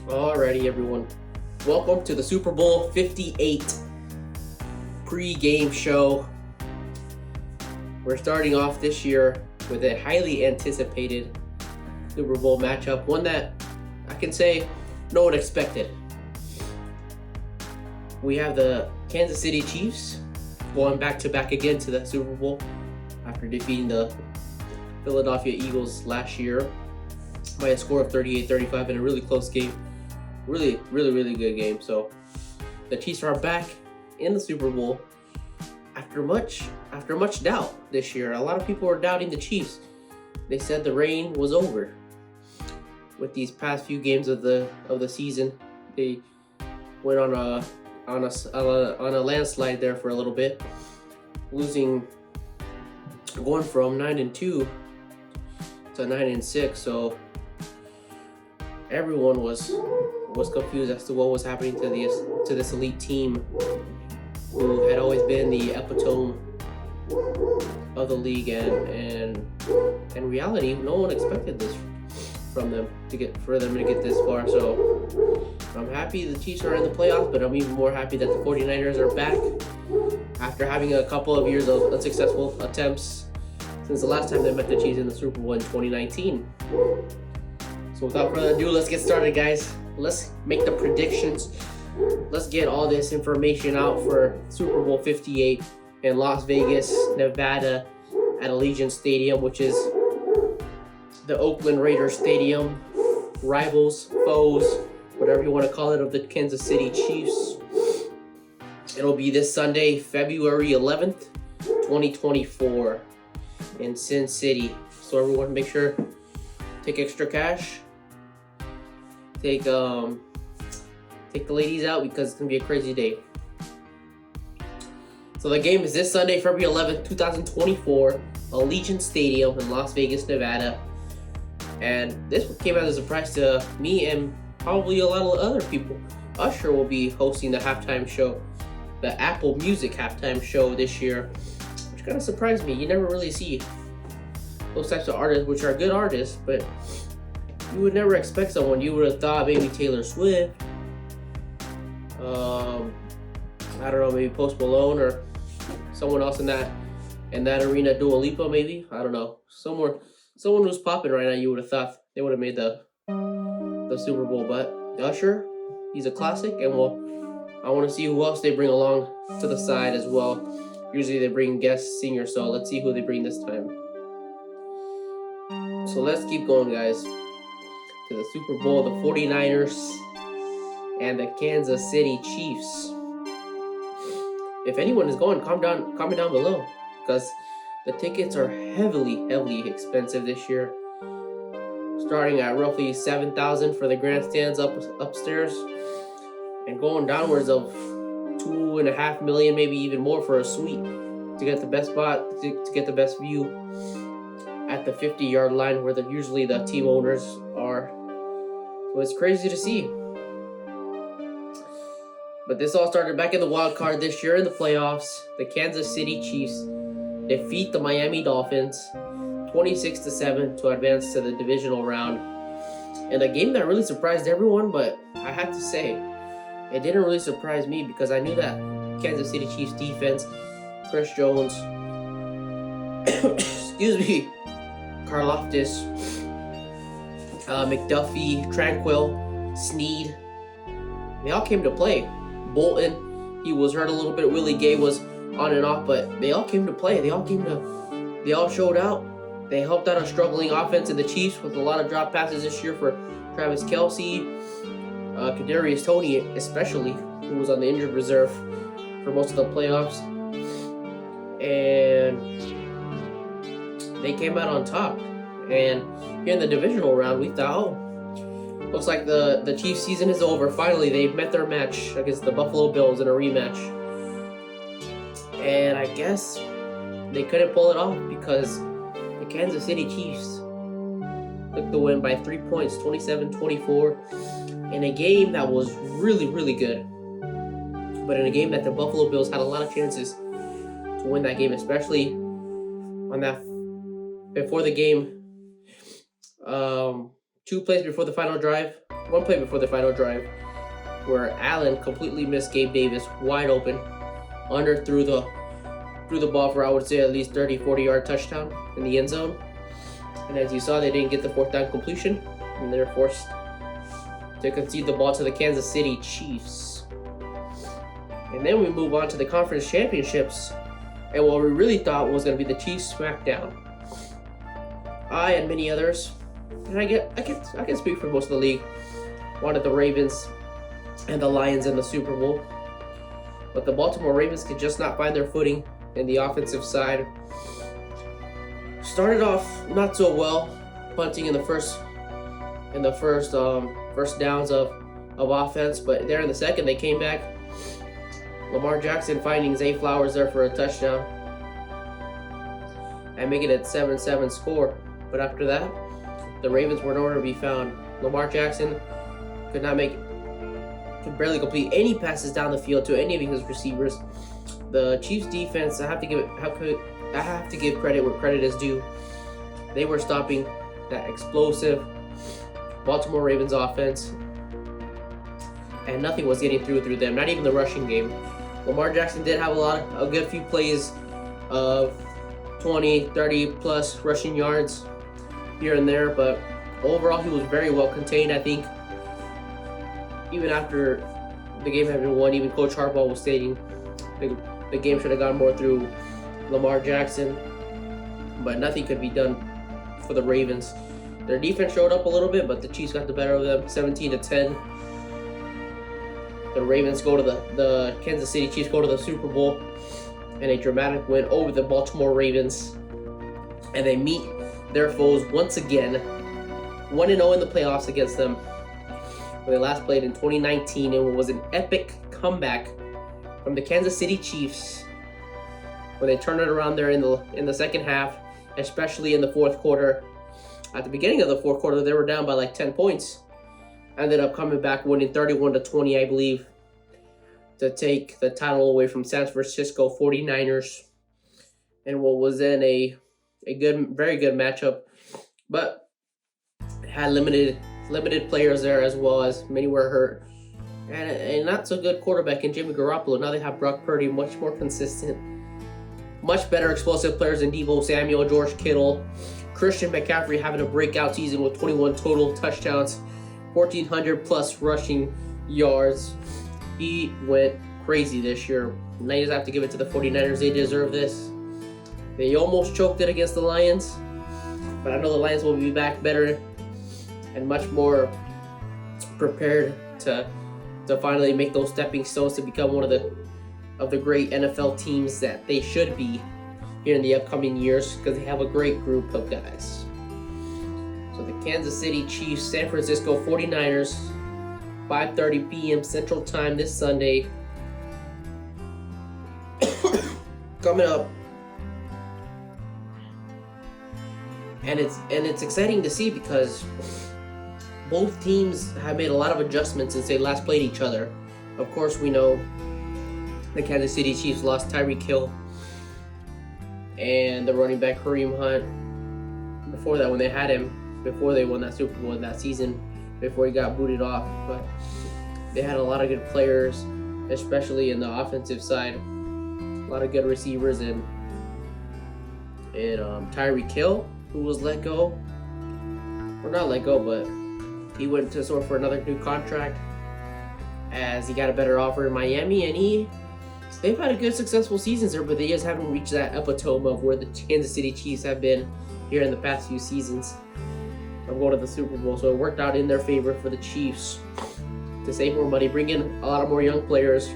Alrighty, everyone. Welcome to the Super Bowl 58 pre-game show. We're starting off this year with a highly anticipated Super Bowl matchup, one that I can say no one expected. We have the Kansas City Chiefs going back-to-back again to the Super Bowl after defeating the Philadelphia Eagles last year by a score of 38-35 in a really close game. Really good game. So the Chiefs are back in the Super Bowl after much doubt this year. A lot of people were doubting the Chiefs. They said the reign was over with these past few games of the season. They went on a landslide there for a little bit, going from 9-2 to 9-6. So everyone was confused as to what was happening to this elite team who had always been the epitome of the league, and in reality, no one expected this from them to get this far. So I'm happy the Chiefs are in the playoffs, but I'm even more happy that the 49ers are back after having a couple of years of unsuccessful attempts since the last time they met the Chiefs in the Super Bowl in 2019. So without further ado, let's get started, guys. Let's make the predictions. Let's get all this information out for Super Bowl 58 in Las Vegas, Nevada, at Allegiant Stadium, which is the Oakland Raiders stadium. Rivals, foes, whatever you want to call it, of the Kansas City Chiefs. It'll be this Sunday, February 11th, 2024 in Sin City. So everyone make sure take extra cash. Take the ladies out because it's gonna be a crazy day. So the game is this Sunday, February 11th, 2024, Allegiant Stadium in Las Vegas, Nevada. And this came as a surprise to me and probably a lot of other people. Usher will be hosting the halftime show, the Apple Music halftime show this year, which kind of surprised me. You never really see those types of artists, which are good artists, but you would never expect someone. You would have thought maybe Taylor Swift, I don't know, maybe Post Malone or someone else in that arena, Dua Lipa maybe. I don't know. Someone who's popping right now. You would have thought they would have made the Super Bowl, but Usher, he's a classic, and I want to see who else they bring along to the side as well. Usually they bring guest singers, so let's see who they bring this time. So let's keep going, guys, to the Super Bowl, the 49ers and the Kansas City Chiefs. If anyone is going, comment down below, because the tickets are heavily expensive this year, starting at roughly $7,000 for the grandstands upstairs, and going downwards of $2.5 million, maybe even more for a suite to get the best spot, to get the best view at the 50-yard line where usually the team owners are. So it's crazy to see. But this all started back in the wild card this year in the playoffs. The Kansas City Chiefs defeat the Miami Dolphins 26-7 to advance to the divisional round. And a game that really surprised everyone, but I have to say, it didn't really surprise me because I knew that Kansas City Chiefs defense, Chris Jones, Karlaftis, McDuffie, Tranquil, Sneed, they all came to play. Bolton, he was hurt a little bit. Willie Gay was on and off, but they all came to play. They all showed out. They helped out a struggling offense in the Chiefs with a lot of drop passes this year for Travis Kelce, Kadarius Toney especially, who was on the injured reserve for most of the playoffs. And they came out on top. And here in the divisional round, we thought, looks like the Chiefs season is over. Finally, they've met their match against the Buffalo Bills in a rematch. And I guess they couldn't pull it off because the Kansas City Chiefs took the win by 3 points, 27-24, in a game that was really good. But in a game that the Buffalo Bills had a lot of chances to win that game, especially on that before the game, 2 plays before the final drive, one play before the final drive, where Allen completely missed Gabe Davis wide open, threw the ball for, I would say, at least 30, 40-yard touchdown in the end zone. And as you saw, they didn't get the 4th down completion, and they're forced to concede the ball to the Kansas City Chiefs. And then we move on to the conference championships, and what we really thought was going to be the Chiefs smackdown. I and many others, and I can speak for most of the league, wanted the Ravens and the Lions in the Super Bowl, but the Baltimore Ravens could just not find their footing in the offensive side. Started off not so well, punting in the first downs of offense, but there in the second they came back. Lamar Jackson finding Zay Flowers there for a touchdown and making it 7-7 score. But after that, the Ravens were nowhere to be found. Lamar Jackson could barely complete any passes down the field to any of his receivers. The Chiefs defense, I have to give credit where credit is due. They were stopping that explosive Baltimore Ravens offense, and nothing was getting through them, not even the rushing game. Lamar Jackson did have a good few plays of 20, 30 plus rushing yards here and there, but overall he was very well contained. I think even after the game had been won, even Coach Harbaugh was stating the game should have gone more through Lamar Jackson, but nothing could be done for the Ravens. Their defense showed up a little bit, but the Chiefs got the better of them, 17-10. The Ravens go to the Kansas City Chiefs go to the Super Bowl in a dramatic win over the Baltimore Ravens, and they meet their foes once again, 1-0 in the playoffs against them. When they last played in 2019, it was an epic comeback from the Kansas City Chiefs when they turned it around there in the second half, especially in the fourth quarter. At the beginning of the fourth quarter, they were down by like 10 points. Ended up coming back, winning 31-20, I believe, to take the title away from San Francisco 49ers, and what was then a very good matchup, but had limited players there, as well as many were hurt, and a not so good quarterback in Jimmy Garoppolo. Now they have Brock Purdy, much more consistent, much better explosive players than Deebo Samuel, George Kittle, Christian McCaffrey having a breakout season with 21 total touchdowns, 1,400 plus rushing yards. He went crazy this year. And I just have to give it to the 49ers. They deserve this. They almost choked it against the Lions, but I know the Lions will be back better and much more prepared to finally make those stepping stones to become one of the great NFL teams that they should be here in the upcoming years, because they have a great group of guys. So the Kansas City Chiefs, San Francisco 49ers, 5:30 p.m. Central Time this Sunday. Coming up. And it's exciting to see, because both teams have made a lot of adjustments since they last played each other. Of course, we know the Kansas City Chiefs lost Tyreek Hill and the running back Kareem Hunt. Before that, when they had him, before they won that Super Bowl that season, before he got booted off. But they had a lot of good players, especially in the offensive side. A lot of good receivers, and Tyreek Hill, who was let go, or not let go, but he went to sort for another new contract as he got a better offer in Miami, and they've had a good successful seasons there, but they just haven't reached that epitome of where the Kansas City Chiefs have been here in the past few seasons of going to the Super Bowl. So it worked out in their favor for the Chiefs to save more money, bring in a lot of more young players,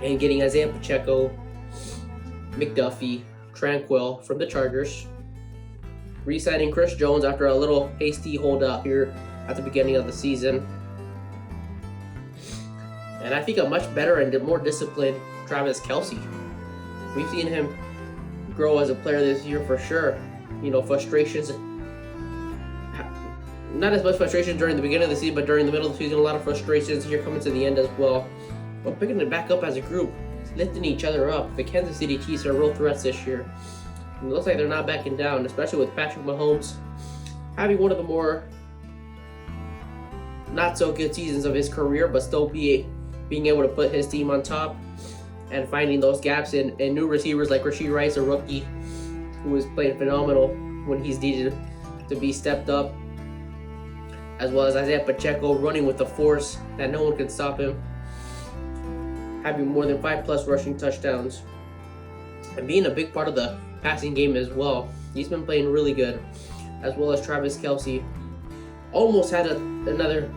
and getting Isaiah Pacheco, McDuffie, Tranquil from the Chargers, re-signing Chris Jones after a little hasty holdout here at the beginning of the season, and I think a much better and more disciplined Travis Kelce. We've seen him grow as a player this year for sure. Frustrations, not as much frustration during the beginning of the season, but during the middle of the season, a lot of frustrations here coming to the end as well. But picking it back up as a group, lifting each other up. The Kansas City Chiefs are real threats this year. It looks like they're not backing down, especially with Patrick Mahomes having one of the more not so good seasons of his career, but still being able to put his team on top and finding those gaps in new receivers like Rashee Rice, a rookie who was playing phenomenal when he's needed to be stepped up, as well as Isaiah Pacheco running with the force that no one can stop him, having more than 5+ rushing touchdowns, and being a big part of the passing game as well. He's been playing really good, as well as Travis Kelce. Almost had another,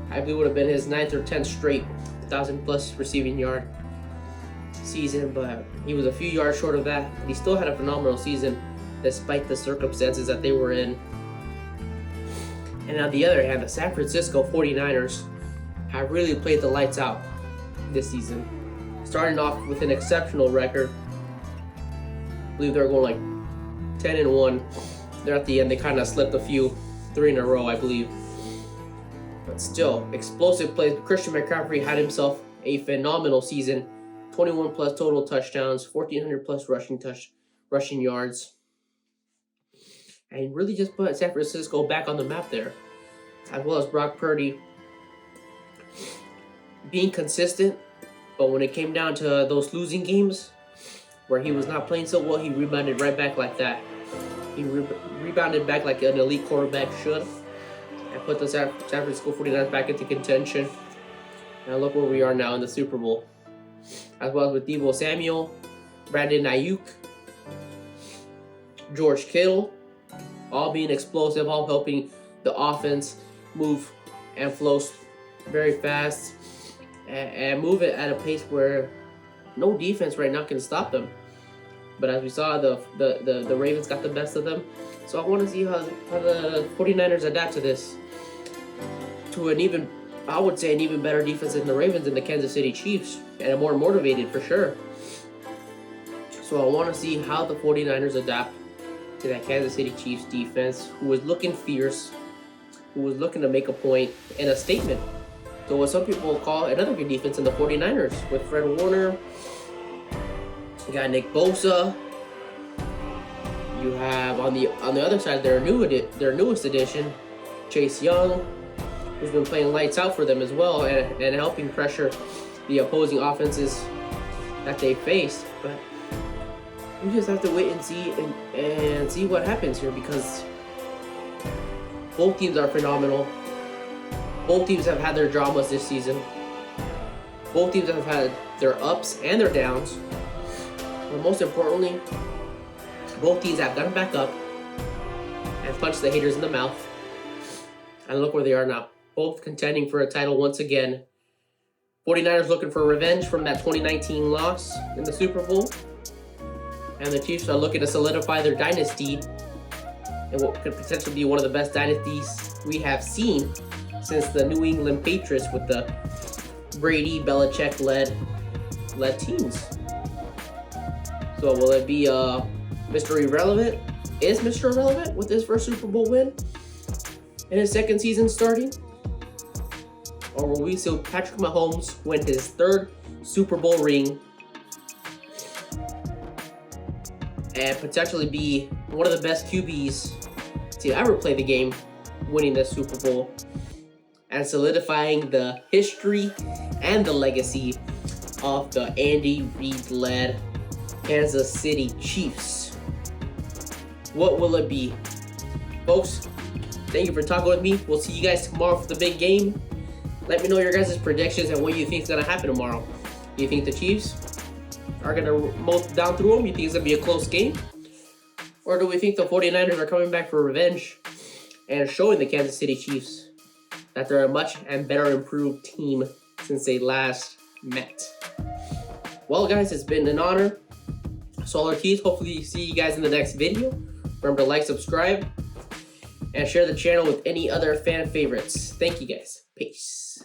I believe would have been his 9th or 10th straight 1,000+ receiving yard season, but he was a few yards short of that. But he still had a phenomenal season despite the circumstances that they were in. And on the other hand, the San Francisco 49ers have really played the lights out this season, starting off with an exceptional record. I believe they're going like 10-1. There at the end, they kind of slipped a few, 3 in a row, I believe. But still, explosive plays. Christian McCaffrey had himself a phenomenal season. 21+ total touchdowns, 1,400+ rushing yards. And really just put San Francisco back on the map there. As well as Brock Purdy being consistent, but when it came down to those losing games where he was not playing so well, he rebounded right back like that. He rebounded back like an elite quarterback should and put the San Francisco 49ers back into contention. Now look where we are now in the Super Bowl. As well as with Deebo Samuel, Brandon Ayuk, George Kittle, all being explosive, all helping the offense move and flow very fast and move it at a pace where no defense right now can stop them. But as we saw, the Ravens got the best of them. So I want to see how the 49ers adapt to this, to an even, I would say, an even better defense than the Ravens and the Kansas City Chiefs, and a more motivated for sure. So I want to see how the 49ers adapt to that Kansas City Chiefs defense, who was looking fierce, who was looking to make a point and a statement. So what some people call another good defense in the 49ers, with Fred Warner, you got Nick Bosa. You have on the other side their newest addition, Chase Young, who's been playing lights out for them as well and helping pressure the opposing offenses that they face. But we just have to wait and see what happens here, because both teams are phenomenal. Both teams have had their dramas this season. Both teams have had their ups and their downs. But most importantly, both teams have gotten back up and punched the haters in the mouth. And look where they are now. Both contending for a title once again. 49ers looking for revenge from that 2019 loss in the Super Bowl. And the Chiefs are looking to solidify their dynasty and what could potentially be one of the best dynasties we have seen since the New England Patriots with the Brady, Belichick-led teams. So will it be Mr. Irrelevant? Is Mr. Irrelevant with his first Super Bowl win in his second season starting? Or will we see Patrick Mahomes win his third Super Bowl ring and potentially be one of the best QBs to ever play the game, winning the Super Bowl and solidifying the history and the legacy of the Andy Reid-led Kansas City Chiefs? What will it be? Folks, thank you for talking with me. We'll see you guys tomorrow for the big game. Let me know your guys' predictions and what you think is going to happen tomorrow. Do you think the Chiefs are going to mow down through them? You think it's going to be a close game? Or do we think the 49ers are coming back for revenge and showing the Kansas City Chiefs that they're a much and better improved team since they last met? Well, guys, it's been an honor. Solar Keys, hopefully see you guys in the next video. Remember to like, subscribe, and share the channel with any other fan favorites. Thank you guys. Peace.